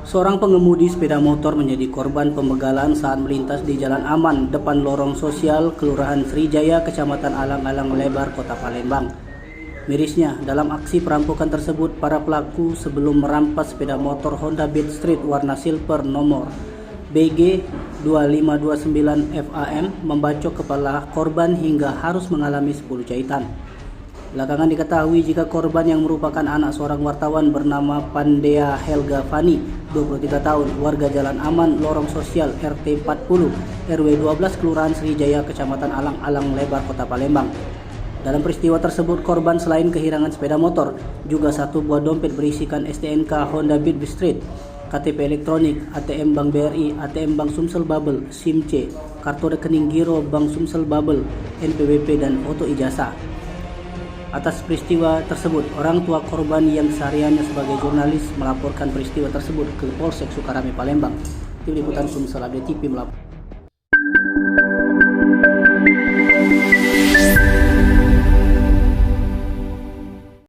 Seorang pengemudi sepeda motor menjadi korban pembegalan saat melintas di Jalan Aman, depan lorong sosial Kelurahan Srijaya, Kecamatan Alang-Alang Lebar, Kota Palembang. Mirisnya, dalam aksi perampokan tersebut, para pelaku sebelum merampas sepeda motor Honda Beat Street warna silver nomor BG 2529 FAM membacok kepala korban hingga harus mengalami 10 jahitan. Belakangan diketahui jika korban yang merupakan anak seorang wartawan bernama Pandea Helga Fani, 23 tahun, warga Jalan Aman, Lorong Sosial RT 40, RW 12, Kelurahan Srijaya, Kecamatan Alang-Alang Lebar, Kota Palembang. Dalam peristiwa tersebut, korban selain kehilangan sepeda motor, juga satu buah dompet berisikan STNK Honda Beat Street, KTP elektronik, ATM Bank BRI, ATM Bank Sumsel Babel, SIM C, kartu rekening giro Bank Sumsel Babel, NPWP, dan foto ijazah. Atas peristiwa tersebut, orang tua korban yang sehariannya sebagai jurnalis melaporkan peristiwa tersebut ke Polsek Sukarame Palembang. Tim Liputan Sumsel Update TV melapor.